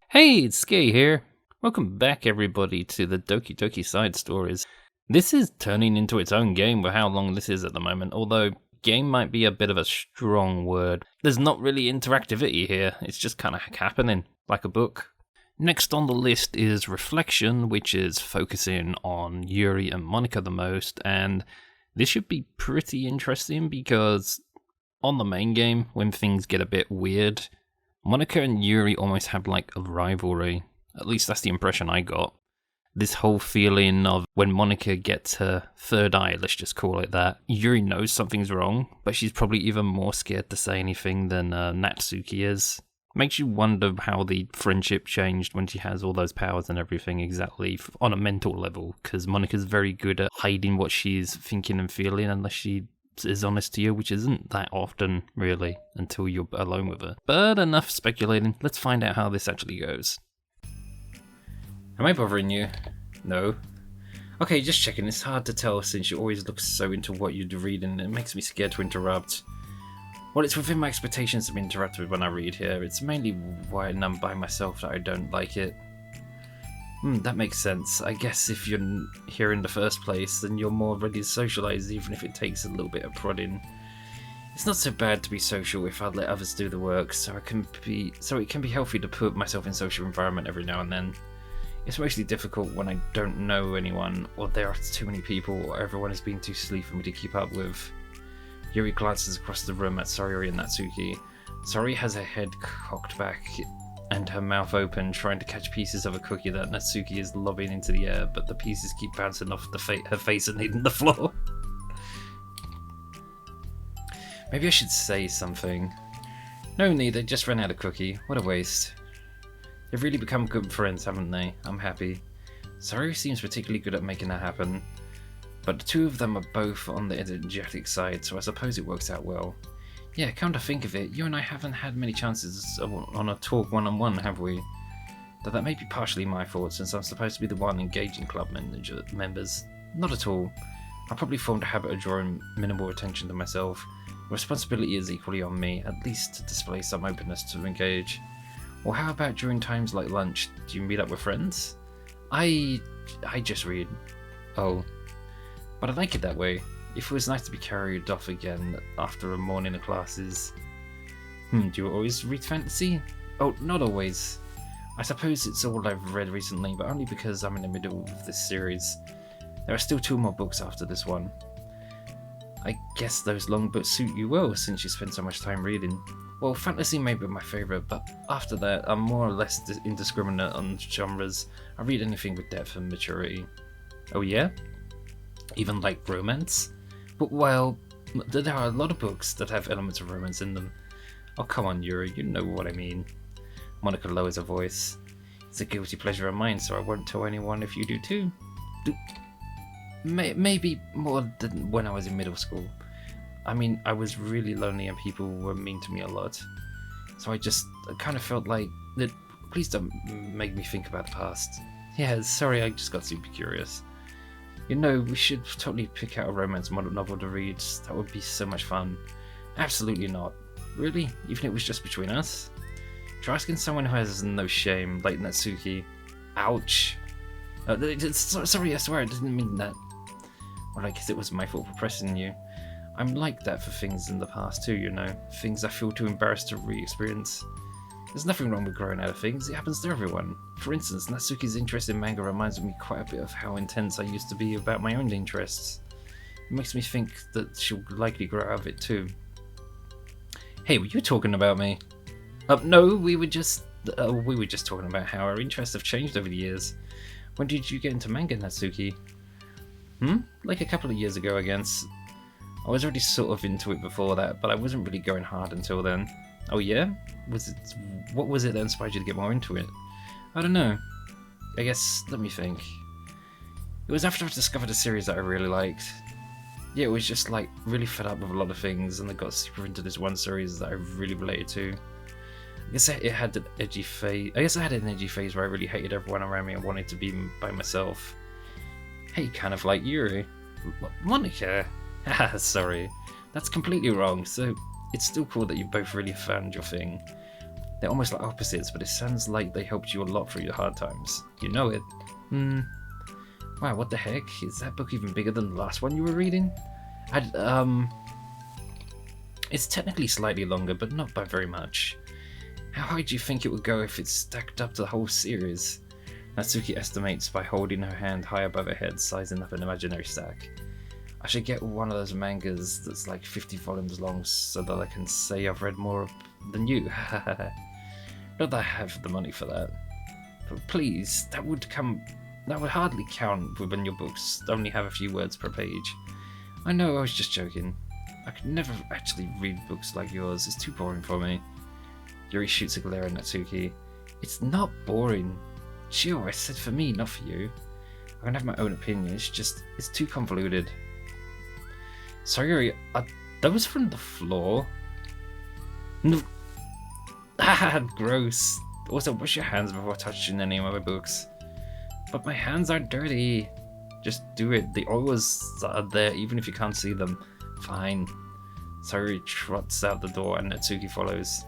Hey, it's Skay here. Welcome back, everybody, to the Doki Doki side stories. This is turning into its own game with how long this is at the moment, although game might be a bit of a strong word. There's not really interactivity here, it's just kind of happening, like a book. Next on the list is Reflection, which is focusing on Yuri and Monika the most, and this should be pretty interesting because on the main game, when things get a bit weird, Monika and Yuri almost have like a rivalry. At least that's the impression I got. This whole feeling of when Monika gets her third eye, let's just call it that, Yuri knows something's wrong, but she's probably even more scared to say anything than Natsuki is. Makes you wonder how the friendship changed when she has all those powers and everything exactly on a mental level, because Monika's very good at hiding what she's thinking and feeling unless she is honest to you, which isn't that often, really, until you're alone with her. But enough speculating, let's find out how this actually goes. Am I bothering you? No? Okay, just checking. It's hard to tell since you always look so into what you're reading. It makes me scared to interrupt. Well, it's within my expectations to be interrupted when I read here. It's mainly when I'm by myself that I don't like it. That makes sense. I guess if you're here in the first place, then you're more ready to socialise, even if it takes a little bit of prodding. It's not so bad to be social if I let others do the work, so it can be healthy to put myself in social environment every now and then. It's mostly difficult when I don't know anyone, or there are too many people, or everyone is being too sleepy for me to keep up with. Yuri glances across the room at Sayori and Natsuki. Sayori has her head cocked back and her mouth open, trying to catch pieces of a cookie that Natsuki is lobbing into the air, but the pieces keep bouncing off her face and hitting the floor. Maybe I should say something. No need, they just ran out of cookie. What a waste. They've really become good friends, haven't they? I'm happy. Sayori seems particularly good at making that happen. But the two of them are both on the energetic side, so I suppose it works out well. Yeah, come to think of it, you and I haven't had many chances on a talk one-on-one, have we? Though that may be partially my fault, since I'm supposed to be the one engaging club members. Not at all. I probably formed a habit of drawing minimal attention to myself. Responsibility is equally on me, at least to display some openness to engage. Or how about during times like lunch? Do you meet up with friends? I just read. Oh. But I like it that way. It was nice to be carried off again after a morning of classes. Do you always read fantasy? Oh, not always. I suppose it's all I've read recently, but only because I'm in the middle of this series. There are still 2 more books after this one. I guess those long books suit you well, since you spend so much time reading. Well, fantasy may be my favourite, but after that, I'm more or less indiscriminate on genres. I read anything with depth and maturity. Oh yeah? Even like romance? But well, there are a lot of books that have elements of romance in them. Oh come on Yuri, you know what I mean. Monika lowers her voice. It's a guilty pleasure of mine, so I won't tell anyone if you do too. Maybe more than when I was in middle school. I mean, I was really lonely and people were mean to me a lot. So I kind of felt like, please don't make me think about the past. Yeah, sorry, I just got super curious. You know, we should totally pick out a romance novel to read. That would be so much fun. Absolutely not. Really? Even if it was just between us? Try asking someone who has no shame, like Natsuki. Ouch. Sorry, I swear I didn't mean that. Well, I guess it was my fault for pressing you. I'm like that for things in the past too, you know. Things I feel too embarrassed to re-experience. There's nothing wrong with growing out of things, it happens to everyone. For instance, Natsuki's interest in manga reminds me quite a bit of how intense I used to be about my own interests. It makes me think that she'll likely grow out of it too. Hey, were you talking about me? No, we were just talking about how our interests have changed over the years. When did you get into manga, Natsuki? Like a couple of years ago, I guess. I was already sort of into it before that, but I wasn't really going hard until then. Oh yeah? What was it that inspired you to get more into it? I don't know. I guess, let me think. It was after I discovered a series that I really liked. Yeah, it was just like really fed up with a lot of things, and I got super into this one series that I really related to. I guess it had an edgy phase. I had an edgy phase where I really hated everyone around me and wanted to be by myself. Hey, kind of like Yuri. Monika. Haha, sorry. That's completely wrong, so it's still cool that you both really found your thing. They're almost like opposites, but it sounds like they helped you a lot through your hard times. You know it. Wow, what the heck? Is that book even bigger than the last one you were reading? It's technically slightly longer, but not by very much. How high do you think it would go if it's stacked up to the whole series? Natsuki estimates by holding her hand high above her head, sizing up an imaginary stack. I should get one of those mangas that's like 50 volumes long so that I can say I've read more than you. Not that I have the money for that. But please, that would hardly count when your books only have a few words per page. I know, I was just joking. I could never actually read books like yours, it's too boring for me. Yuri shoots a glare at Natsuki. It's not boring. Chill, I said for me, not for you. I can have my own opinion, it's too convoluted. Sorry, Yuri, are those from the floor? No. Haha, gross. Also, wash your hands before touching any of my books. But my hands aren't dirty. Just do it. The oils are there even if you can't see them. Fine. Sayuri trots out the door and Natsuki follows.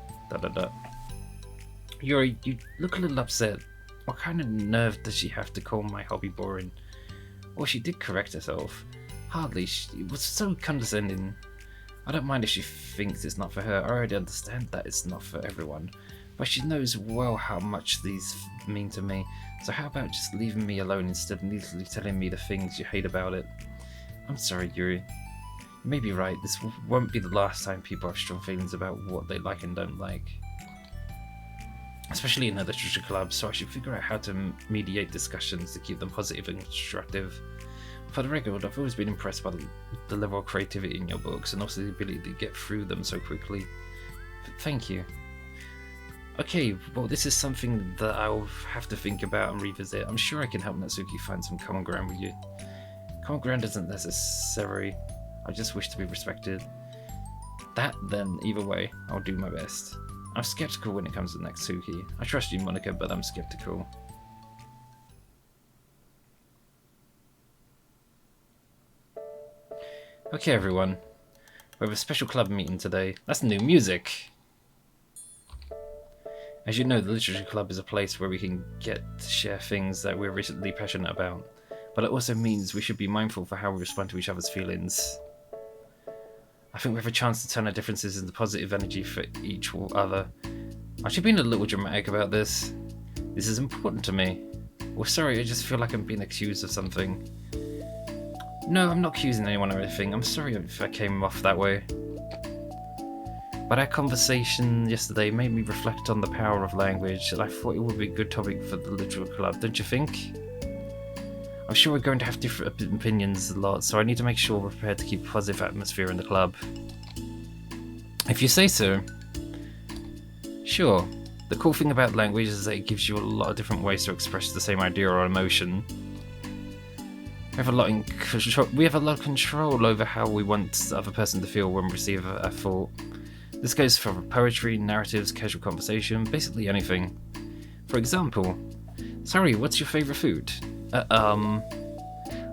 Yuri, you look a little upset. What kind of nerve does she have to call my hobby boring? Well, she did correct herself. Hardly. She was so condescending. I don't mind if she thinks it's not for her. I already understand that it's not for everyone. But she knows well how much these mean to me. So how about just leaving me alone instead of needlessly telling me the things you hate about it? I'm sorry, Yuri. You may be right. This won't be the last time people have strong feelings about what they like and don't like. Especially in a literature club, so I should figure out how to mediate discussions to keep them positive and constructive. For the record, I've always been impressed by the level of creativity in your books and also the ability to get through them so quickly. Thank you. Okay, well this is something that I'll have to think about and revisit. I'm sure I can help Natsuki find some common ground with you. Common ground isn't necessary. I just wish to be respected. That then, either way, I'll do my best. I'm skeptical when it comes to Natsuki. I trust you, Monika, but I'm skeptical. Okay everyone, we have a special club meeting today. That's new music! As you know, the Literature Club is a place where we can get to share things that we're recently passionate about, but it also means we should be mindful for how we respond to each other's feelings. I think we have a chance to turn our differences into positive energy for each other. Aren't you being a little dramatic about this? This is important to me. Well, sorry, I just feel like I'm being accused of something. No, I'm not accusing anyone or anything. I'm sorry if I came off that way. But our conversation yesterday made me reflect on the power of language, and I thought it would be a good topic for the Literature Club, don't you think? I'm sure we're going to have different opinions a lot, so I need to make sure we're prepared to keep a positive atmosphere in the club. If you say so. Sure. The cool thing about language is that it gives you a lot of different ways to express the same idea or emotion. We have a lot of control over how we want the other person to feel when we receive a thought. This goes for poetry, narratives, casual conversation, basically anything. For example, sorry, what's your favourite food? I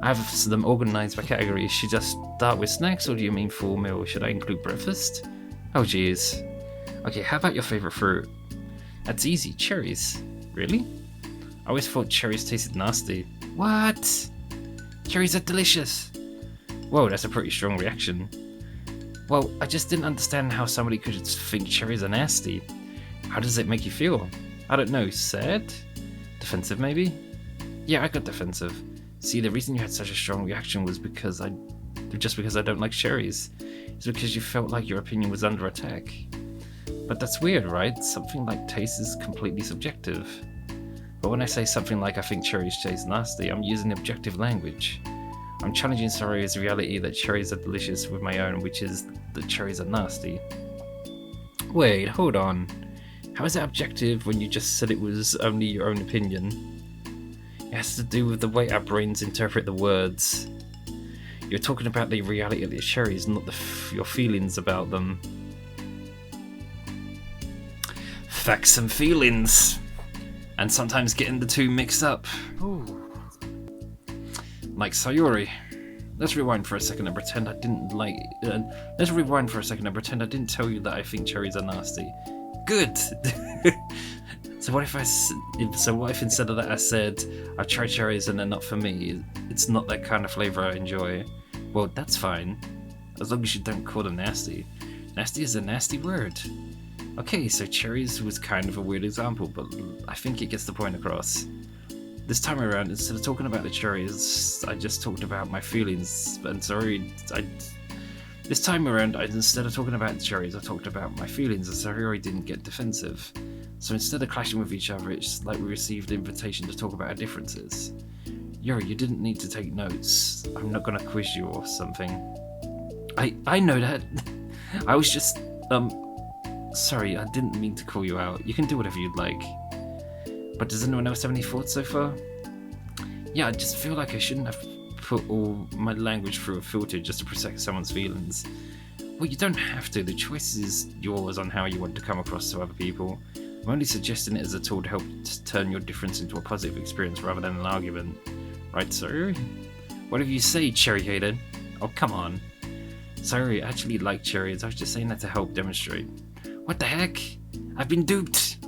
have them organised by category. Should I start with snacks or do you mean full meal? Should I include breakfast? Oh jeez. Okay, how about your favourite fruit? That's easy, cherries. Really? I always thought cherries tasted nasty. What? Cherries are delicious. Whoa, that's a pretty strong reaction. Well, I just didn't understand how somebody could think cherries are nasty. How does it make you feel? I don't know, sad? Defensive maybe? Yeah, I got defensive. See, the reason you had such a strong reaction was because I don't like cherries. It's because you felt like your opinion was under attack. But that's weird, right? Something like taste is completely subjective. But when I say something like I think cherries taste nasty, I'm using objective language. I'm challenging Sorayu's reality that cherries are delicious with my own, which is that cherries are nasty. Wait, hold on. How is that objective when you just said it was only your own opinion? It has to do with the way our brains interpret the words. You're talking about the reality of the cherries, not your feelings about them. Facts and feelings. And sometimes getting the two mixed up. Ooh. Like Sayuri. let's rewind for a second and pretend I didn't like. Let's rewind for a second and pretend I didn't tell you that I think cherries are nasty. Good. So what if what if instead of that I said I've tried cherries and they're not for me? It's not that kind of flavor I enjoy. Well, that's fine, as long as you don't call them nasty. Nasty is a nasty word. Okay, so cherries was kind of a weird example, but I think it gets the point across. This time around, instead of talking about the cherries, I just talked about my feelings. And sorry, this time around, instead of talking about the cherries, I talked about my feelings, and sorry I didn't get defensive. So instead of clashing with each other, it's like we received an invitation to talk about our differences. Yuri, you didn't need to take notes. I'm not gonna quiz you or something. I know that. I was just, sorry, I didn't mean to call you out. You can do whatever you'd like. But does anyone else have any thoughts so far? Yeah, I just feel like I shouldn't have put all my language through a filter just to protect someone's feelings. Well, you don't have to. The choice is yours on how you want to come across to other people. I'm only suggesting it as a tool to help turn your difference into a positive experience rather than an argument. Right, sir? Whatever you say, cherry hater. Oh, come on. Sorry, I actually like cherries. I was just saying that to help demonstrate. What the heck? I've been duped!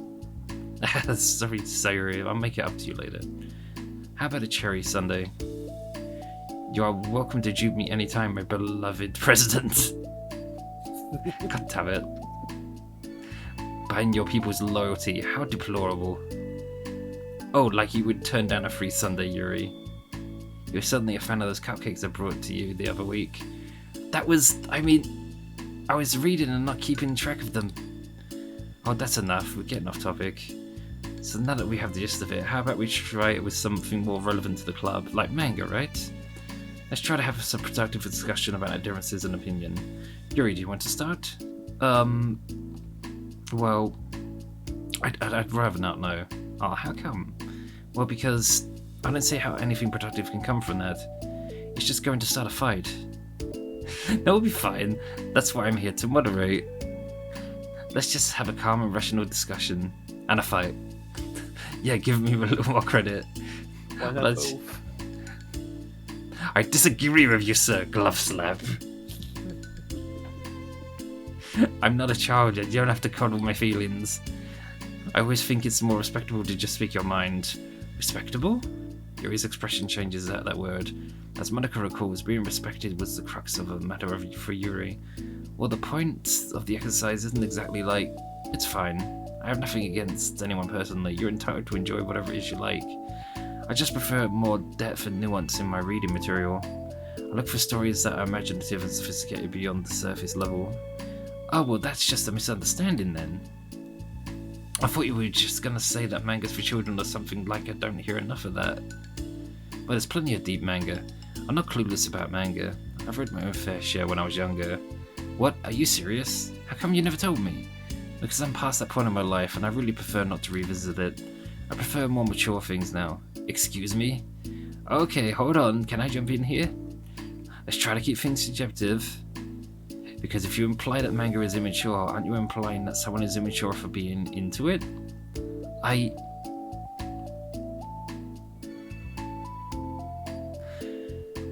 Sorry, I'll make it up to you later. How about a cherry sundae? You are welcome to dupe me anytime, my beloved president. God damn it. Buying your people's loyalty, how deplorable. Oh, like you would turn down a free sundae, Yuri. You're suddenly a fan of those cupcakes I brought to you the other week. I was reading and not keeping track of them. Oh, that's enough, we're getting off topic. So now that we have the gist of it, how about we try it with something more relevant to the club, like manga, right? Let's try to have some productive discussion about our differences in opinion. Yuri, do you want to start? Well, I'd rather not know. Oh, how come? Well, because I don't see how anything productive can come from that. It's just going to start a fight. That will be fine. That's why I'm here to moderate. Let's just have a calm and rational discussion. And a fight. Yeah, give me a little more credit. Why not both? I disagree with you, sir, glove slap. I'm not a child yet, you don't have to coddle my feelings. I always think it's more respectable to just speak your mind. Respectable? Yuri's expression changes at that word. As Monika recalls, being respected was the crux of the matter for Yuri. Well, the point of the exercise isn't exactly like, it's fine. I have nothing against anyone personally. You're entitled to enjoy whatever it is you like. I just prefer more depth and nuance in my reading material. I look for stories that are imaginative and sophisticated beyond the surface level. Oh, well, that's just a misunderstanding then. I thought you were just gonna say that manga's for children or something like I don't hear enough of that. But there's plenty of deep manga. I'm not clueless about manga. I've read my own fair share when I was younger. What? Are you serious? How come you never told me? Because I'm past that point in my life and I really prefer not to revisit it. I prefer more mature things now. Excuse me? Okay, hold on. Can I jump in here? Let's try to keep things subjective. Because if you imply that manga is immature, aren't you implying that someone is immature for being into it?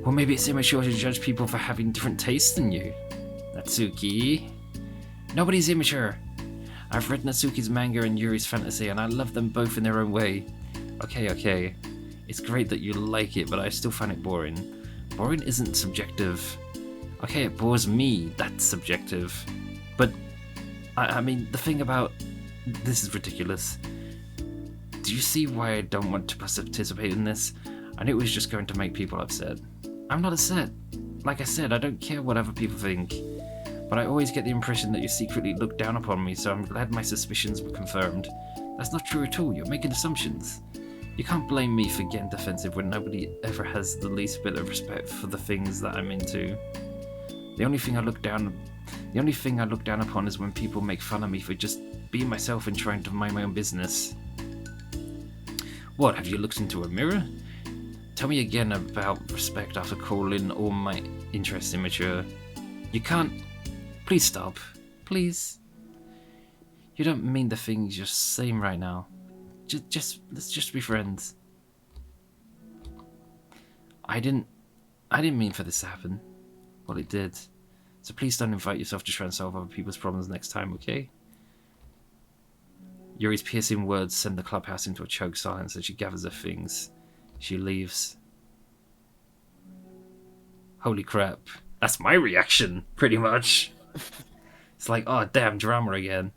Well, maybe it's immature to judge people for having different tastes than you. Natsuki? Nobody's immature. I've read Natsuki's manga and Yuri's fantasy, and I love them both in their own way. Okay. It's great that you like it, but I still find it boring. Boring isn't subjective. Okay, it bores me, that's subjective. But, I mean, the thing about... This is ridiculous. Do you see why I don't want to participate in this? I knew it was just going to make people upset. I'm not upset. Like I said, I don't care what other people think. But I always get the impression that you secretly look down upon me, so I'm glad my suspicions were confirmed. That's not true at all, you're making assumptions. You can't blame me for getting defensive when nobody ever has the least bit of respect for the things that I'm into. The only thing I look down upon is when people make fun of me for just being myself and trying to mind my own business. What, have you looked into a mirror? Tell me again about respect after calling all my interests immature. You can't... Please stop. Please. You don't mean the things you're saying right now. Let's just be friends. I didn't I didn't mean for this to happen. Well, it did. So please don't invite yourself to try and solve other people's problems next time, okay? Yuri's piercing words send the clubhouse into a choked silence as she gathers her things. She leaves. Holy crap. That's my reaction, pretty much. It's like, oh damn, drama again.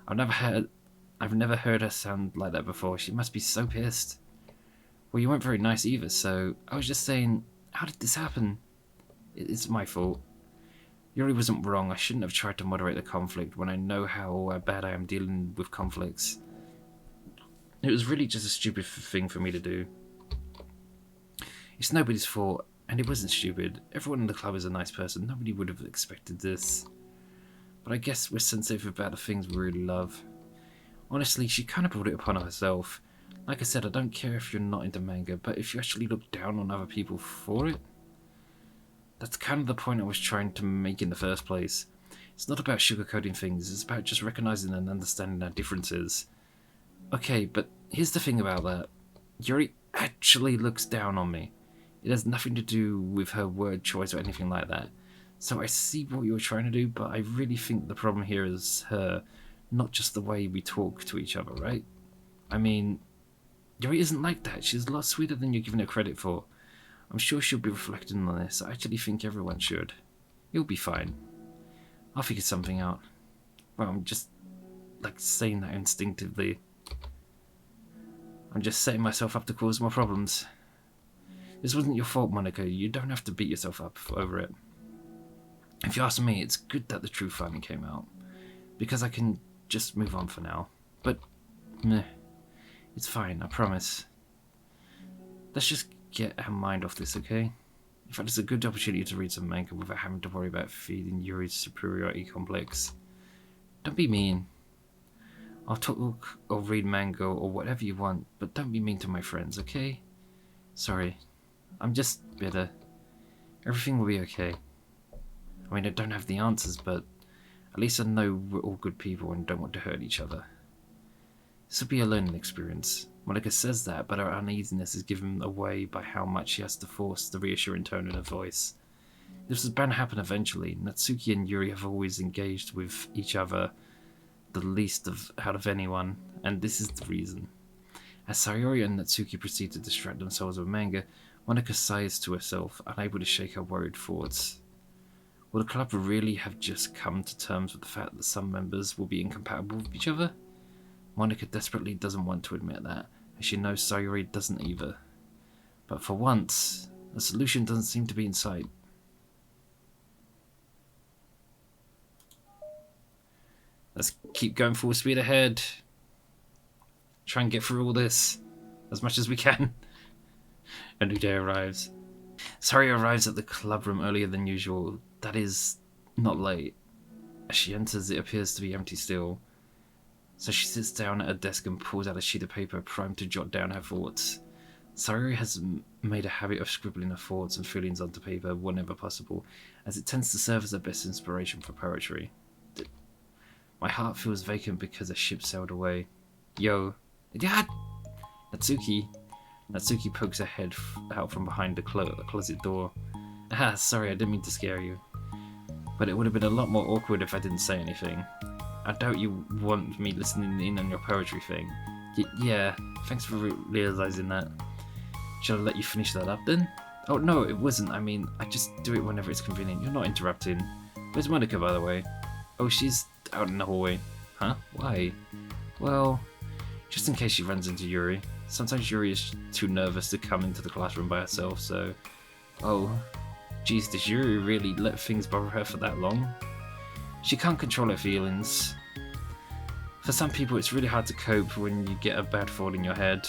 I've never heard her sound like that before. She must be so pissed. Well, you weren't very nice either, so I was just saying, how did this happen? It's my fault. Yuri wasn't wrong. I shouldn't have tried to moderate the conflict when I know how bad I am dealing with conflicts. It was really just a stupid thing for me to do. It's nobody's fault, and it wasn't stupid. Everyone in the club is a nice person. Nobody would have expected this. But I guess we're sensitive about the things we really love. Honestly, she kind of brought it upon herself. Like I said, I don't care if you're not into manga, but if you actually look down on other people for it, that's kind of the point I was trying to make in the first place. It's not about sugarcoating things, it's about just recognizing and understanding our differences. Okay, but here's the thing about that. Yuri actually looks down on me. It has nothing to do with her word choice or anything like that. So I see what you were trying to do, but I really think the problem here is her, not just the way we talk to each other, right? I mean, Yuri isn't like that. She's a lot sweeter than you're giving her credit for. I'm sure she'll be reflecting on this. I actually think everyone should. You'll be fine. I'll figure something out. Well, I'm just, like, saying that instinctively. I'm just setting myself up to cause more problems. This wasn't your fault, Monika. You don't have to beat yourself up over it. If you ask me, it's good that the truth finally came out. Because I can just move on for now. But, meh. It's fine, I promise. Let's just get our mind off this, okay? In fact, it's a good opportunity to read some manga without having to worry about feeding Yuri's superiority complex. Don't be mean. I'll talk or read manga or whatever you want, but don't be mean to my friends, okay? Sorry. I'm just bitter. Everything will be okay. I mean, I don't have the answers, but at least I know we're all good people and don't want to hurt each other. This will be a learning experience. Monika says that, but her uneasiness is given away by how much she has to force the reassuring tone in her voice. This was bound to happen eventually. Natsuki and Yuri have always engaged with each other the least out of anyone, and this is the reason. As Sayori and Natsuki proceed to distract themselves with manga, Monika sighs to herself, unable to shake her worried thoughts. Will the club really have just come to terms with the fact that some members will be incompatible with each other? Monika desperately doesn't want to admit that, as she knows Sayori doesn't either. But for once, a solution doesn't seem to be in sight. Let's keep going full speed ahead. Try and get through all this as much as we can. A new day arrives. Sayori arrives at the club room earlier than usual. That is, not late. As she enters, it appears to be empty still. So she sits down at her desk and pulls out a sheet of paper primed to jot down her thoughts. Sayori has made a habit of scribbling her thoughts and feelings onto paper whenever possible, as it tends to serve as her best inspiration for poetry. My heart feels vacant because a ship sailed away. Yo. Dad! Natsuki. Natsuki pokes her head out from behind the closet door. Ah, sorry, I didn't mean to scare you. But it would have been a lot more awkward if I didn't say anything. I doubt you want me listening in on your poetry thing. Yeah, thanks for realizing that. Shall I let you finish that up then? Oh no, it wasn't. I mean, I just do it whenever it's convenient. You're not interrupting. Where's Monika, by the way? Oh, she's out in the hallway. Huh? Why? Well, just in case she runs into Yuri. Sometimes Yuri is too nervous to come into the classroom by herself, so... Oh, geez, does Yuri really let things bother her for that long? She can't control her feelings. For some people, it's really hard to cope when you get a bad thought in your head.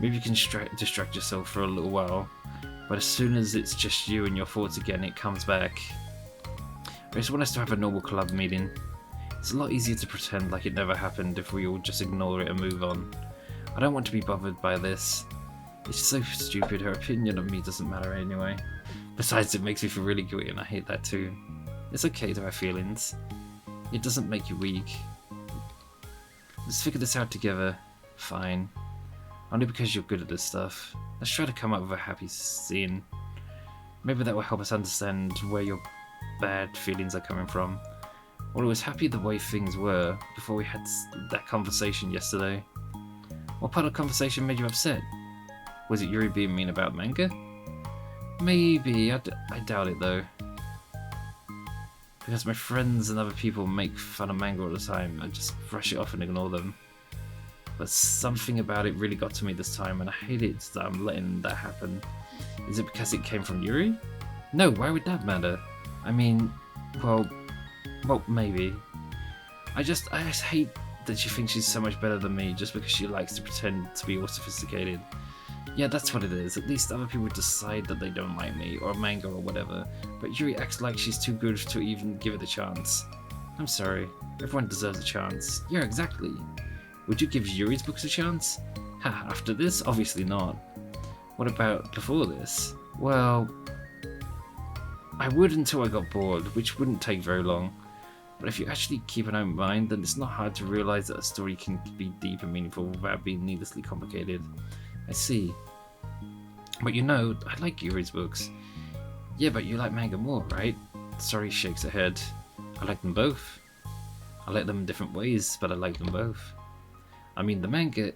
Maybe you can distract yourself for a little while, but as soon as it's just you and your thoughts again, it comes back. I just want us to have a normal club meeting. It's a lot easier to pretend like it never happened if we all just ignore it and move on. I don't want to be bothered by this. It's so stupid, her opinion of me doesn't matter anyway. Besides, it makes me feel really guilty and I hate that too. It's okay to have feelings. It doesn't make you weak. Let's figure this out together. Fine. Only because you're good at this stuff. Let's try to come up with a happy scene. Maybe that will help us understand where your bad feelings are coming from. Well, I was happy the way things were before we had that conversation yesterday. What part of the conversation made you upset? Was it Yuri being mean about manga? Maybe, I doubt it though. Because my friends and other people make fun of manga all the time, I just brush it off and ignore them. But something about it really got to me this time, and I hate it that I'm letting that happen. Is it because it came from Yuri? No, why would that matter? I mean, well, maybe. I just hate that she thinks she's so much better than me just because she likes to pretend to be all sophisticated. Yeah, that's what it is. At least other people decide that they don't like me, or manga, or whatever. But Yuri acts like she's too good to even give it a chance. I'm sorry. Everyone deserves a chance. Yeah, exactly. Would you give Yuri's books a chance? Ha, after this? Obviously not. What about before this? Well, I would until I got bored, which wouldn't take very long. But if you actually keep an open mind, then it's not hard to realize that a story can be deep and meaningful without being needlessly complicated. I see. But you know, I like Yuri's books. Yeah, but you like manga more, right? Sorry, shakes her head. I like them both. I like them in different ways, but I like them both. I mean, the manga,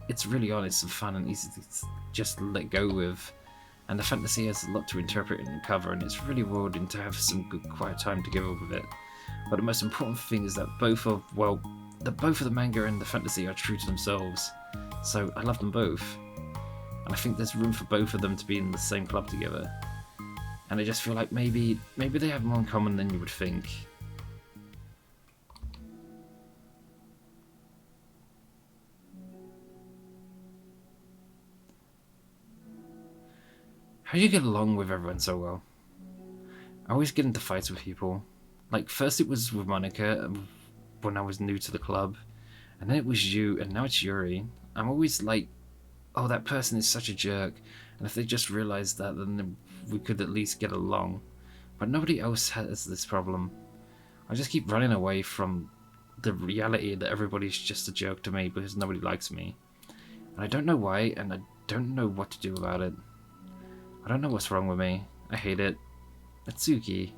it's really honest and fun and easy to just let go with. And the fantasy has a lot to interpret and cover, and it's really rewarding to have some good quiet time together with it. But the most important thing is that both of the manga and the fantasy are true to themselves. So I love them both. And I think there's room for both of them to be in the same club together. And I just feel like maybe they have more in common than you would think. How do you get along with everyone so well? I always get into fights with people. Like, first it was with Monika when I was new to the club, and then it was you, and now it's Yuri. I'm always like, oh, that person is such a jerk, and if they just realized that, then we could at least get along. But nobody else has this problem. I just keep running away from the reality that everybody's just a jerk to me because nobody likes me. And I don't know why, and I don't know what to do about it. I don't know what's wrong with me. I hate it. Natsuki.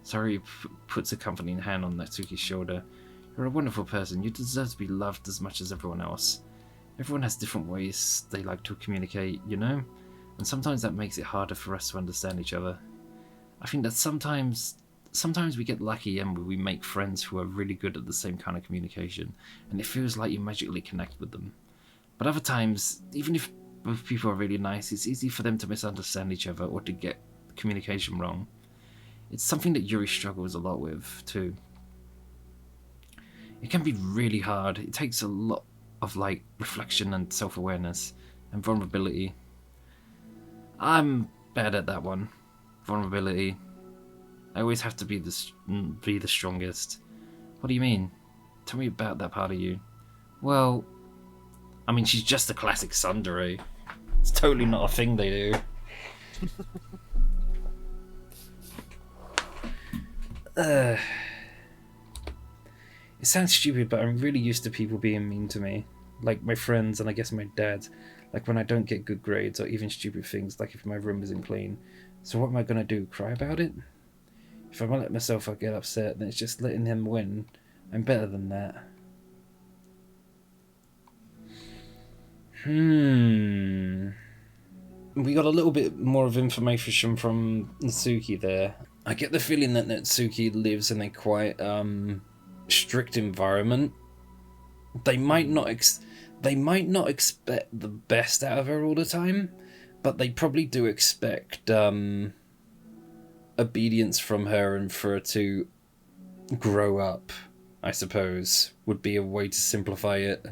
Sorry puts a comforting hand on Natsuki's shoulder. You're a wonderful person. You deserve to be loved as much as everyone else. Everyone has different ways they like to communicate, you know? And sometimes that makes it harder for us to understand each other. I think that sometimes we get lucky and we make friends who are really good at the same kind of communication, and it feels like you magically connect with them. But other times, even if both people are really nice, it's easy for them to misunderstand each other or to get communication wrong. It's something that Yuri struggles a lot with, too. It can be really hard. It takes a lot of, reflection and self-awareness and vulnerability. I'm bad at that one. Vulnerability. I always have to be the strongest. What do you mean? Tell me about that part of you. Well, I mean, she's just a classic tsundere. It's totally not a thing they do. It sounds stupid, but I'm really used to people being mean to me. Like my friends and I guess my dad. Like when I don't get good grades or even stupid things, like if my room isn't clean. So what am I going to do? Cry about it? If I won't let myself get upset, then it's just letting him win. I'm better than that. We got a little bit more of information from Natsuki there. I get the feeling that Natsuki lives in a quite strict environment. They might not expect the best out of her all the time, but they probably do expect obedience from her and for her to grow up, I suppose, would be a way to simplify it.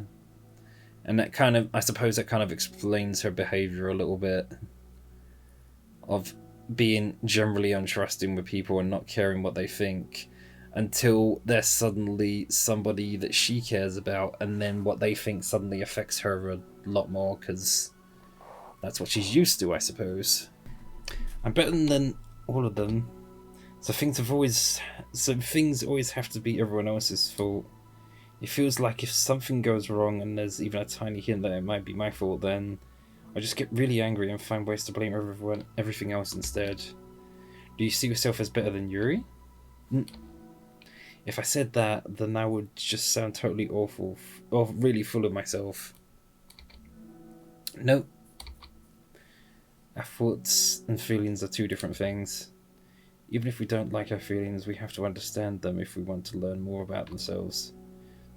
And that kind of, I suppose that kind of explains her behaviour a little bit. Of being generally untrusting with people and not caring what they think until they're suddenly somebody that she cares about, and then what they think suddenly affects her a lot more because that's what she's used to, I suppose. I'm better than all of them. So things always have to be everyone else's fault. It feels like if something goes wrong and there's even a tiny hint that it might be my fault, then I just get really angry and find ways to blame everything else instead. Do you see yourself as better than Yuri? If I said that, then I would just sound totally awful, or really full of myself. No. Our thoughts and feelings are two different things. Even if we don't like our feelings, we have to understand them if we want to learn more about themselves.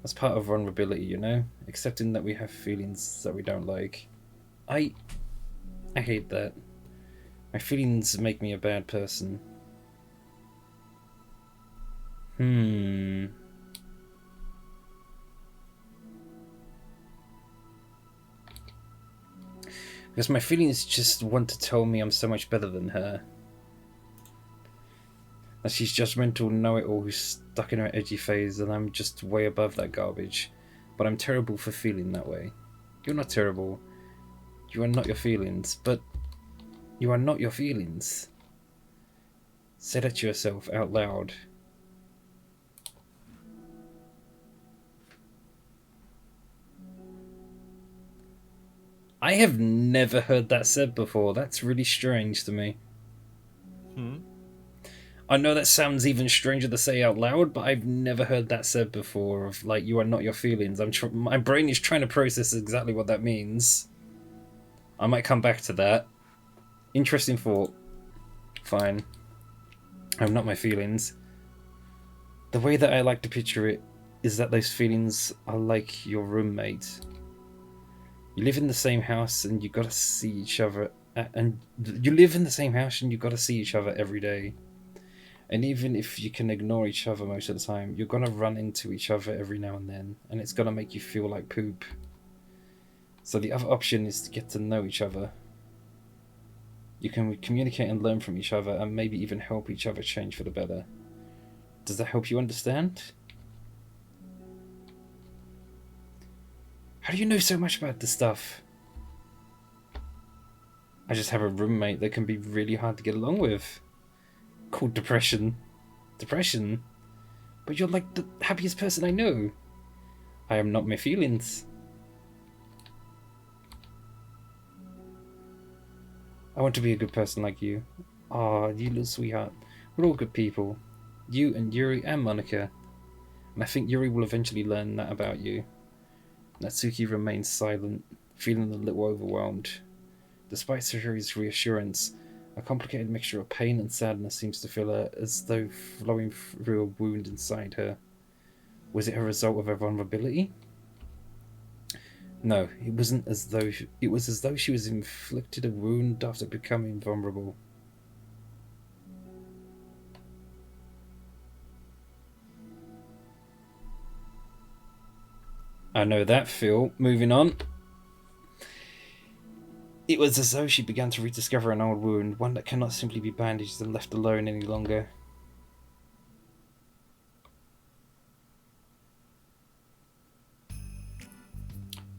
That's part of vulnerability, you know? Accepting that we have feelings that we don't like. I hate that. My feelings make me a bad person. Because my feelings just want to tell me I'm so much better than her. That she's judgmental, know-it-all who's stuck in her edgy phase, and I'm just way above that garbage. But I'm terrible for feeling that way. You're not terrible. You are not your feelings, but you are not your feelings. Say that to yourself out loud. I have never heard that said before. That's really strange to me. I know that sounds even stranger to say out loud, but I've never heard that said before. Of like, you are not your feelings. My brain is trying to process exactly what that means. I might come back to that. Interesting thought. Fine. I'm not my feelings. The way that I like to picture it is that those feelings are like your roommate. You live in the same house and you gotta see each other. You live in the same house and you gotta see each other every day. And even if you can ignore each other most of the time, you're gonna run into each other every now and then, and it's gonna make you feel like poop. So the other option is to get to know each other. You can communicate and learn from each other, and maybe even help each other change for the better. Does that help you understand? How do you know so much about this stuff? I just have a roommate that can be really hard to get along with. Called depression. Depression? But you're like the happiest person I know. I am not my feelings. I want to be a good person like you. Aw, you little sweetheart. We're all good people. You and Yuri and Monika. And I think Yuri will eventually learn that about you. Natsuki remains silent, feeling a little overwhelmed. Despite Sayuri's reassurance, a complicated mixture of pain and sadness seems to fill her, as though flowing through a wound inside her. Was it a result of her vulnerability? No, it wasn't as though it was as though she was inflicted a wound after becoming vulnerable. I know that feel. Moving on. It was as though she began to rediscover an old wound, one that cannot simply be bandaged and left alone any longer.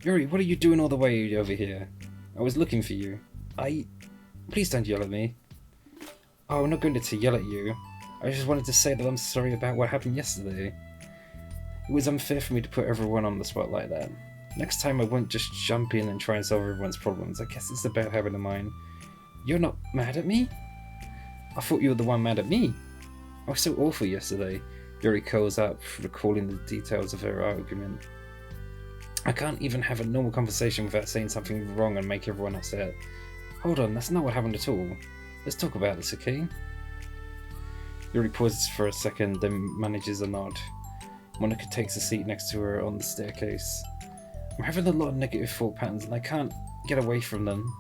Yuri, what are you doing all the way over here? I was looking for you. Please don't yell at me. Oh, I'm not going to yell at you. I just wanted to say that I'm sorry about what happened yesterday. It was unfair for me to put everyone on the spot like that. Next time I won't just jump in and try and solve everyone's problems. I guess it's a bad habit of mine. You're not mad at me? I thought you were the one mad at me. I was so awful yesterday. Yuri curls up, recalling the details of her argument. I can't even have a normal conversation without saying something wrong and make everyone upset. Hold on, that's not what happened at all. Let's talk about this, okay? Yuri pauses for a second, then manages a nod. Monika takes a seat next to her on the staircase. I'm having a lot of negative thought patterns and I can't get away from them.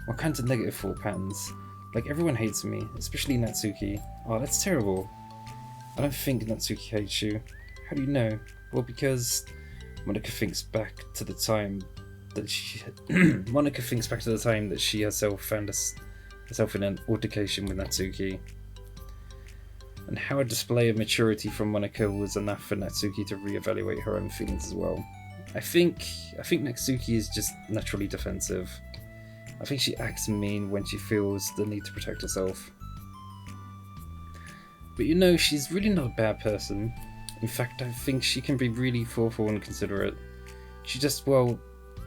What kinds of negative thought patterns? Like, everyone hates me, especially Natsuki. Oh, that's terrible. I don't think Natsuki hates you. How do you know? Well, because Monika thinks back to the time that she herself found herself in an altercation with Natsuki. And how a display of maturity from Monika was enough for Natsuki to reevaluate her own feelings as well. I think Natsuki is just naturally defensive. I think she acts mean when she feels the need to protect herself. But you know, she's really not a bad person. In fact, I think she can be really thoughtful and considerate. She just, well,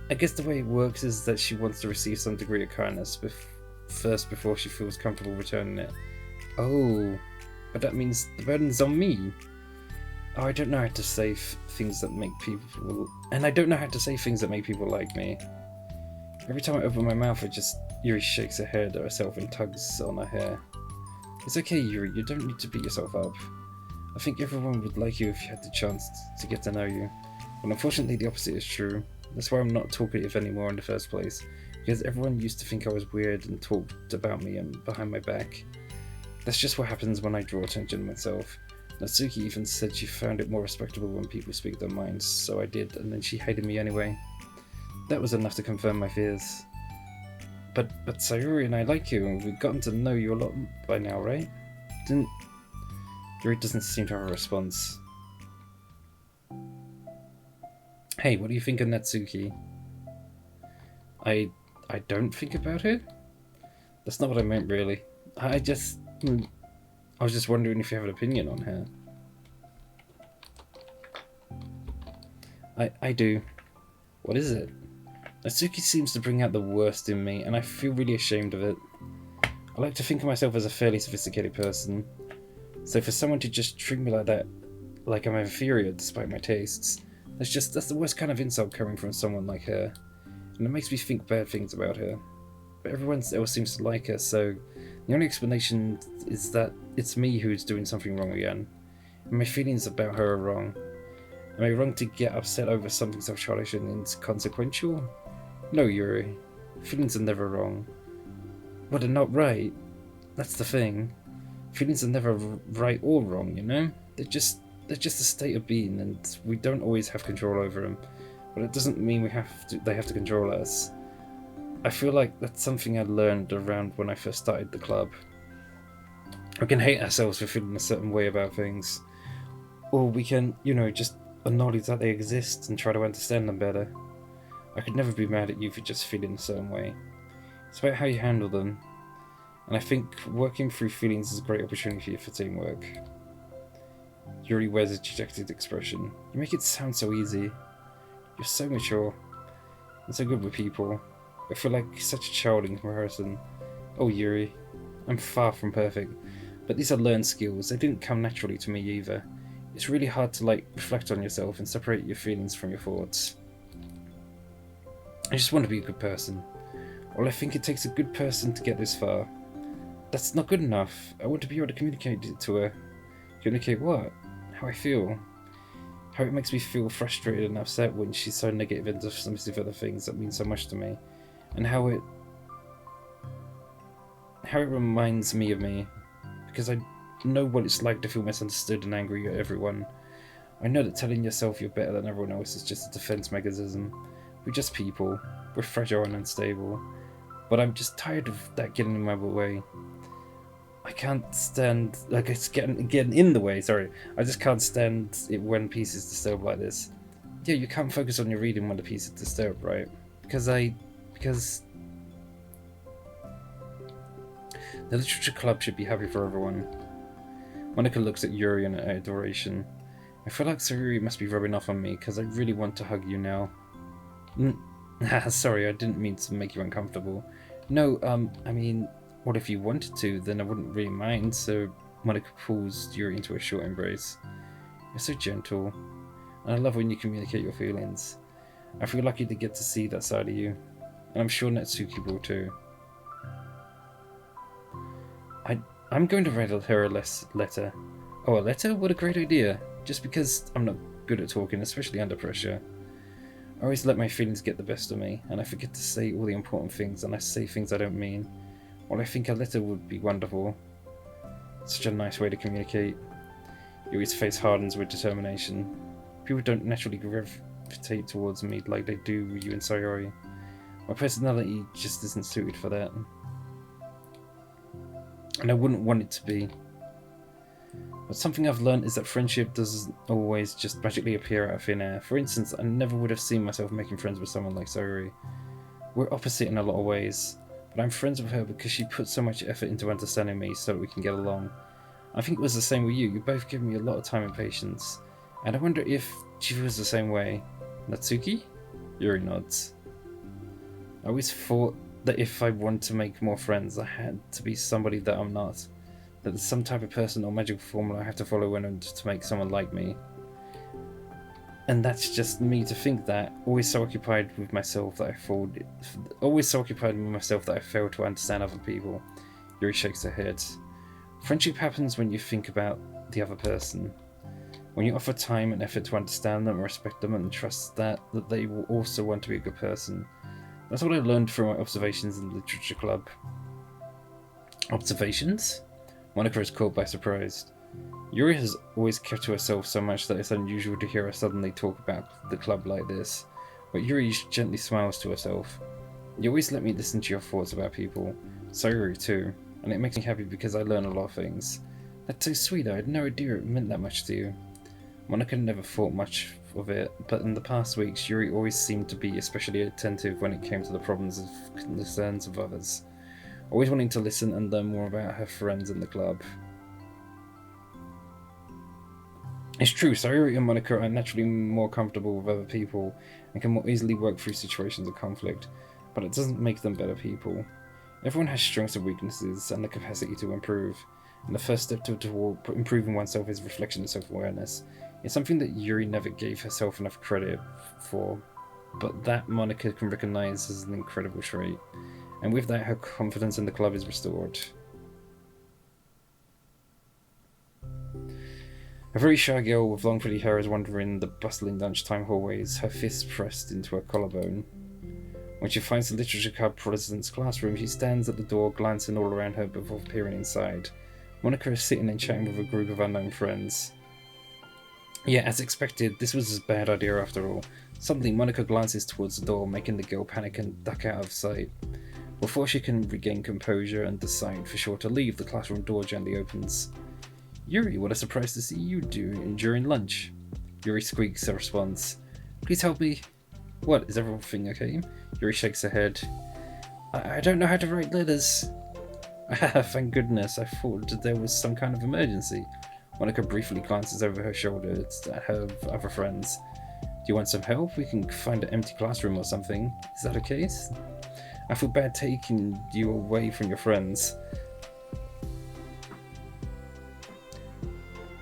I guess the way it works is that she wants to receive some degree of kindness first before she feels comfortable returning it. Oh, but that means the burden's on me. Oh, I don't know how to say things that make people... And I don't know how to say things that make people like me. Every time I open my mouth, Yuri shakes her head at herself and tugs on her hair. It's okay, Yuri, you don't need to beat yourself up. I think everyone would like you if you had the chance to get to know you. But unfortunately, the opposite is true. That's why I'm not talkative anymore in the first place. Because everyone used to think I was weird and talked about me and behind my back. That's just what happens when I draw attention to myself. Natsuki even said she found it more respectable when people speak their minds, so I did, and then she hated me anyway. That was enough to confirm my fears. But Sayuri and I like you, and we've gotten to know you a lot by now, right? Yuri doesn't seem to have a response. Hey, what do you think of Natsuki? I don't think about it? That's not what I meant, really. I was just wondering if you have an opinion on her. I do. What is it? Natsuki seems to bring out the worst in me, and I feel really ashamed of it. I like to think of myself as a fairly sophisticated person. So for someone to just treat me like that, like I'm inferior despite my tastes, that's the worst kind of insult coming from someone like her. And it makes me think bad things about her. But everyone else seems to like her, so the only explanation is that it's me who's doing something wrong again. And my feelings about her are wrong. Am I wrong to get upset over something so childish and inconsequential? No, Yuri. Feelings are never wrong. But they're not right. That's the thing. Feelings are never right or wrong, you know? They're just a state of being, and we don't always have control over them. But it doesn't mean they have to control us. I feel like that's something I learned around when I first started the club. We can hate ourselves for feeling a certain way about things. Or we can, just acknowledge that they exist and try to understand them better. I could never be mad at you for just feeling a certain way. It's about how you handle them. And I think working through feelings is a great opportunity for teamwork. Yuri wears a dejected expression. You make it sound so easy. You're so mature. And so good with people. I feel like such a child in comparison. Oh, Yuri. I'm far from perfect. But these are learned skills. They didn't come naturally to me either. It's really hard to reflect on yourself and separate your feelings from your thoughts. I just want to be a good person. Well, I think it takes a good person to get this far. That's not good enough. I want to be able to communicate it to her. Communicate what? How I feel. How it makes me feel frustrated and upset when she's so negative and dismissive of the things that mean so much to me. And how it reminds me of me. Because I know what it's like to feel misunderstood and angry at everyone. I know that telling yourself you're better than everyone else is just a defense mechanism. We're just people. We're fragile and unstable. But I'm just tired of that getting in my way. I can't stand... it's getting in the way, sorry. I just can't stand it when peace is disturbed like this. Yeah, you can't focus on your reading when the peace is disturbed, right? Because the literature club should be happy for everyone. Monika looks at Yuri in adoration. I feel like Sayuri must be rubbing off on me because I really want to hug you now. Sorry, I didn't mean to make you uncomfortable. No, I mean, what if you wanted to, then I wouldn't really mind, so Monika pulls Yuri into a short embrace. You're so gentle, and I love when you communicate your feelings. I feel lucky to get to see that side of you, and I'm sure Natsuki will too. I'm going to write her a letter. Oh, a letter? What a great idea. Just because I'm not good at talking, especially under pressure. I always let my feelings get the best of me, and I forget to say all the important things, and I say things I don't mean. Well, I think a letter would be wonderful. Such a nice way to communicate. Yuri's face hardens with determination. People don't naturally gravitate towards me like they do with you and Sayori. My personality just isn't suited for that. And I wouldn't want it to be. But something I've learned is that friendship doesn't always just magically appear out of thin air. For instance, I never would have seen myself making friends with someone like Sayori. We're opposite in a lot of ways, but I'm friends with her because she put so much effort into understanding me so that we can get along. I think it was the same with you. You both give me a lot of time and patience. And I wonder if she feels the same way. Natsuki? Yuri nods. I always thought that if I want to make more friends, I had to be somebody that I'm not. That there's some type of person or magical formula I have to follow in order to make someone like me. And that's just me to think that, always so occupied with myself that I failed to understand other people. Yuri shakes her head. Friendship happens when you think about the other person. When you offer time and effort to understand them, respect them, and trust that they will also want to be a good person. That's what I learned from my observations in the literature club. Observations? Monika is caught by surprise. Yuri has always kept to herself so much that it's unusual to hear her suddenly talk about the club like this. But Yuri gently smiles to herself. You always let me listen to your thoughts about people. So Yuri too. And it makes me happy because I learn a lot of things. That's so sweet, I had no idea it meant that much to you. Monika never thought much of it, but in the past weeks Yuri always seemed to be especially attentive when it came to the problems and concerns of others. Always wanting to listen and learn more about her friends in the club. It's true, Sayuri and Monika are naturally more comfortable with other people and can more easily work through situations of conflict, but it doesn't make them better people. Everyone has strengths and weaknesses and the capacity to improve, and the first step toward improving oneself is reflection and self-awareness. It's something that Yuri never gave herself enough credit for, but that Monika can recognize as an incredible trait, and with that her confidence in the club is restored. A very shy girl with long pretty hair is wandering the bustling lunchtime hallways, her fists pressed into her collarbone. When she finds the literature club president's classroom, she stands at the door, glancing all around her before peering inside. Monika is sitting and chatting with a group of unknown friends. Yeah, as expected, this was a bad idea after all. Suddenly, Monika glances towards the door, making the girl panic and duck out of sight. Before she can regain composure and decide for sure to leave, the classroom door gently opens. Yuri, what a surprise to see you during lunch. Yuri squeaks a response. Please help me. What, is everything okay? Yuri shakes her head. I don't know how to write letters. Thank goodness, I thought there was some kind of emergency. Monika briefly glances over her shoulder at her other friends. Do you want some help? We can find an empty classroom or something. Is that okay? I feel bad taking you away from your friends.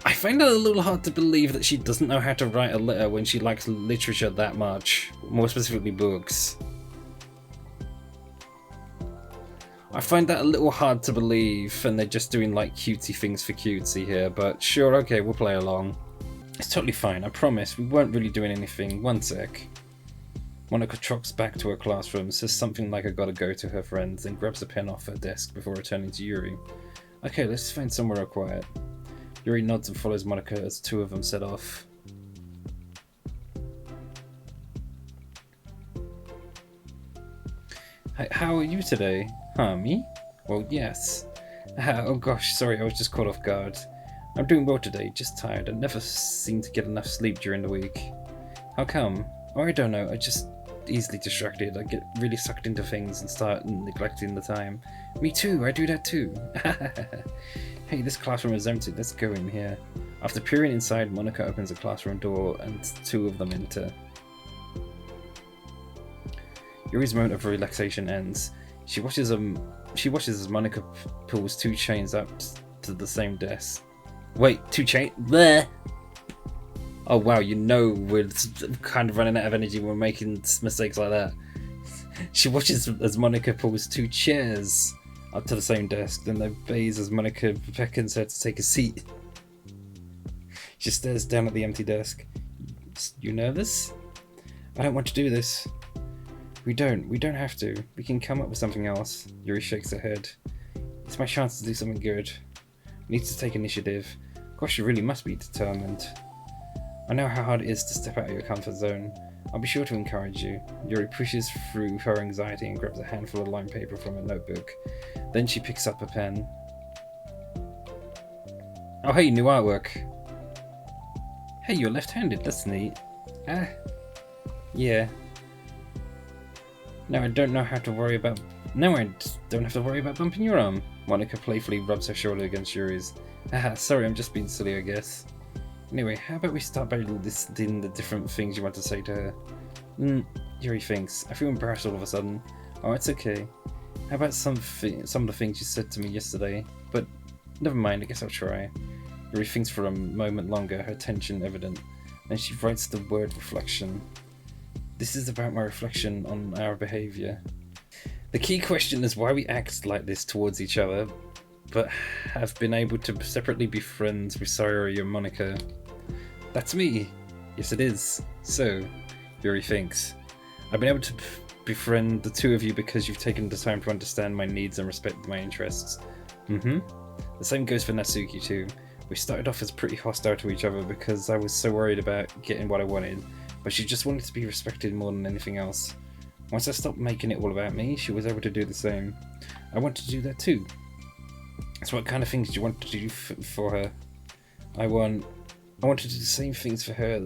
I find it a little hard to believe that she doesn't know how to write a letter when she likes literature that much. More specifically, books. I find that a little hard to believe, and they're just doing like cutesy things for cutesy here, but sure, okay, we'll play along. It's totally fine, I promise, we weren't really doing anything. One sec. Monika trots back to her classroom, says something like I gotta go to her friends, and grabs a pen off her desk before returning to Yuri. Okay, let's find somewhere quiet. Yuri nods and follows Monika as two of them set off. How are you today? Huh, me? Well, yes. Oh gosh, sorry, I was just caught off guard. I'm doing well today, just tired. I never seem to get enough sleep during the week. How come? Oh, I don't know, I just easily distracted. I get really sucked into things and start neglecting the time. Me too, I do that too. Hey, this classroom is empty, let's go in here. After peering inside, Monika opens the classroom door and two of them enter. Yuri's moment of relaxation ends. She watches as Monika pulls two chains up to the same desk. Wait, two chains? Bleh! Oh wow, you know we're kind of running out of energy when we're making mistakes like that. She watches as Monika pulls two chairs up to the same desk, then obeys as Monika beckons her to take a seat. She stares down at the empty desk. You nervous? I don't want to do this. We don't have to. We can come up with something else. Yuri shakes her head. It's my chance to do something good. I need to take initiative. Gosh, you really must be determined. I know how hard it is to step out of your comfort zone. I'll be sure to encourage you. Yuri pushes through her anxiety and grabs a handful of lined paper from her notebook. Then she picks up a pen. Oh hey, new artwork. Hey, you're left-handed, that's neat. Yeah. Now I don't have to worry about bumping your arm. Monika playfully rubs her shoulder against Yuri's. Sorry, I'm just being silly, I guess. Anyway, how about we start by listing the different things you want to say to her? Yuri thinks. I feel embarrassed all of a sudden. Oh, it's okay. How about some of the things you said to me yesterday? But never mind, I guess I'll try. Yuri thinks for a moment longer, her tension evident. Then she writes the word reflection. This is about my reflection on our behaviour. The key question is why we act like this towards each other, but have been able to separately be friends with Sayori and Monika. That's me! Yes, it is. So, Yuri thinks, I've been able to befriend the two of you because you've taken the time to understand my needs and respect my interests. The same goes for Natsuki too. We started off as pretty hostile to each other because I was so worried about getting what I wanted, but she just wanted to be respected more than anything else. Once I stopped making it all about me, she was able to do the same. I want to do that too. So what kind of things do you want to do for her? I want to do the same things for her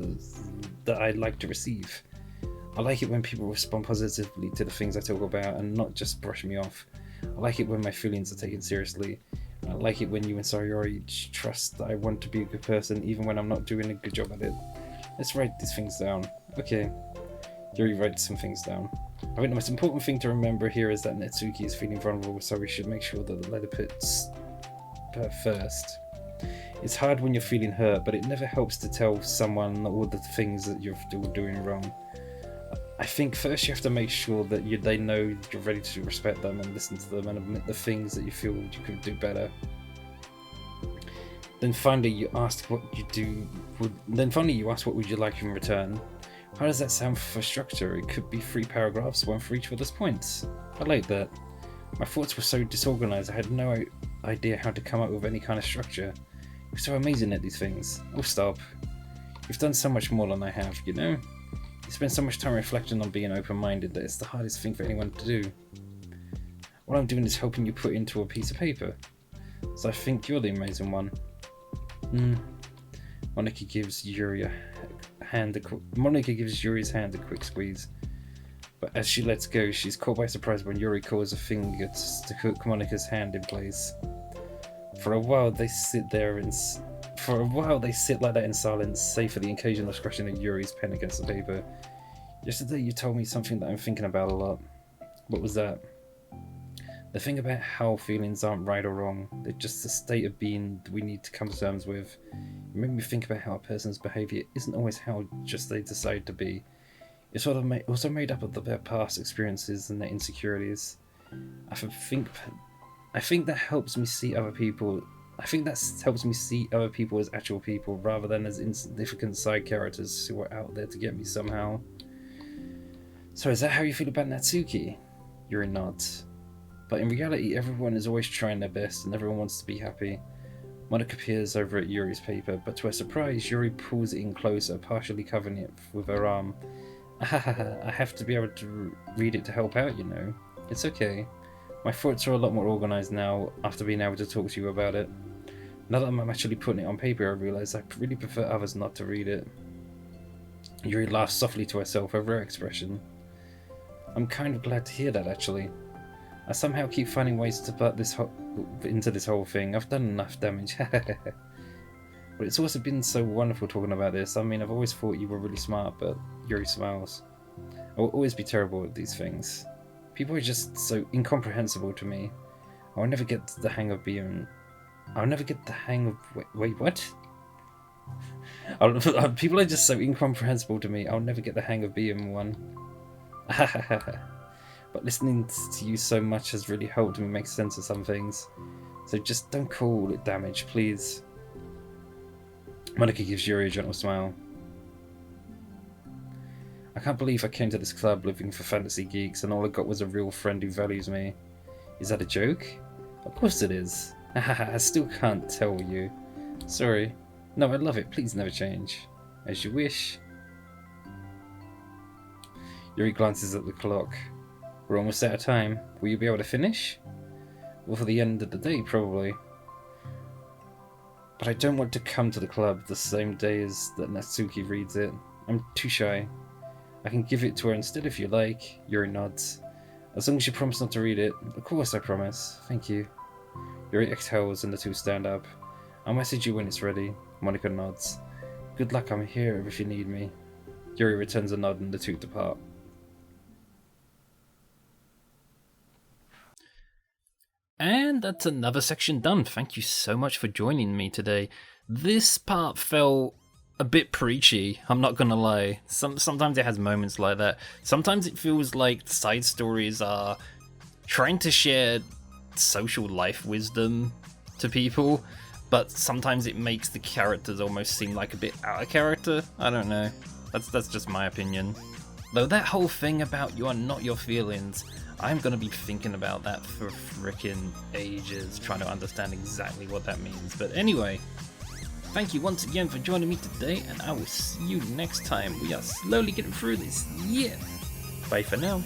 that I'd like to receive. I like it when people respond positively to the things I talk about and not just brush me off. I like it when my feelings are taken seriously. I like it when you and Sayori trust that I want to be a good person even when I'm not doing a good job at it. Let's write these things down. Okay. Yuri writes some things down. I think the most important thing to remember here is that Natsuki is feeling vulnerable, so we should make sure that the letter puts her first. It's hard when you're feeling hurt, but it never helps to tell someone all the things that you're doing wrong. I think first you have to make sure that they know you're ready to respect them and listen to them and admit the things that you feel you could do better. Then finally you ask what would you like in return. How does that sound for structure? It could be 3 paragraphs, 1 for each of those points. I like that. My thoughts were so disorganized I had no idea how to come up with any kind of structure. You're so amazing at these things. Oh, stop. You've done so much more than I have, you know? You spend so much time reflecting on being open-minded that it's the hardest thing for anyone to do. What I'm doing is helping you put into a piece of paper. So I think you're the amazing one. Monika gives Yuri's hand a quick squeeze. But as she lets go, she's caught by surprise when Yuri calls a finger to hook Monika's hand in place. For a while they sit like that in silence, save for the occasional scratching of Yuri's pen against the paper. Yesterday you told me something that I'm thinking about a lot. What was that? The thing about how feelings aren't right or wrong, they're just a state of being that we need to come to terms with. It made me think about how a person's behaviour isn't always how just they decide to be. It's also made up of their past experiences and their insecurities. I think that helps me see other people. I think that helps me see other people as actual people rather than as insignificant side characters who are out there to get me somehow. So is that how you feel about Natsuki? Yuri nods. But in reality, everyone is always trying their best and everyone wants to be happy. Monika peers over at Yuri's paper, but to her surprise, Yuri pulls it in closer, partially covering it with her arm. I have to be able to read it to help out, you know. It's okay. My thoughts are a lot more organised now after being able to talk to you about it. Now that I'm actually putting it on paper, I realise I really prefer others not to read it. Yuri laughs softly to herself over her expression. I'm kind of glad to hear that, actually. I somehow keep finding ways to butt into this whole thing. I've done enough damage. But it's also been so wonderful talking about this. I mean, I've always thought you were really smart, but Yuri smiles. I will always be terrible at these things. People are just so incomprehensible to me. I'll never get the hang of being... Wait, what? People are just so incomprehensible to me. I'll never get the hang of being one. But listening to you so much has really helped me make sense of some things. So just don't call it damage, please. Monika gives Yuri a gentle smile. I can't believe I came to this club looking for fantasy geeks and all I got was a real friend who values me. Is that a joke? Of course it is. I still can't tell you. Sorry. No, I love it. Please never change. As you wish. Yuri glances at the clock. We're almost out of time. Will you be able to finish? Well, for the end of the day, probably. But I don't want to come to the club the same day as that Natsuki reads it. I'm too shy. I can give it to her instead if you like. Yuri nods. As long as you promise not to read it. Of course I promise. Thank you. Yuri exhales and the two stand up. I'll message you when it's ready. Monika nods. Good luck, I'm here if you need me. Yuri returns a nod and the two depart. And that's another section done. Thank you so much for joining me today. This part felt a bit preachy, I'm not gonna lie. Sometimes it has moments like that. Sometimes it feels like the side stories are trying to share social life wisdom to people, but sometimes it makes the characters almost seem like a bit out of character. I don't know. That's just my opinion. Though that whole thing about you are not your feelings, I'm gonna be thinking about that for frickin' ages, trying to understand exactly what that means. But anyway, thank you once again for joining me today, and I will see you next time. We are slowly getting through this. Yeah. Bye for now.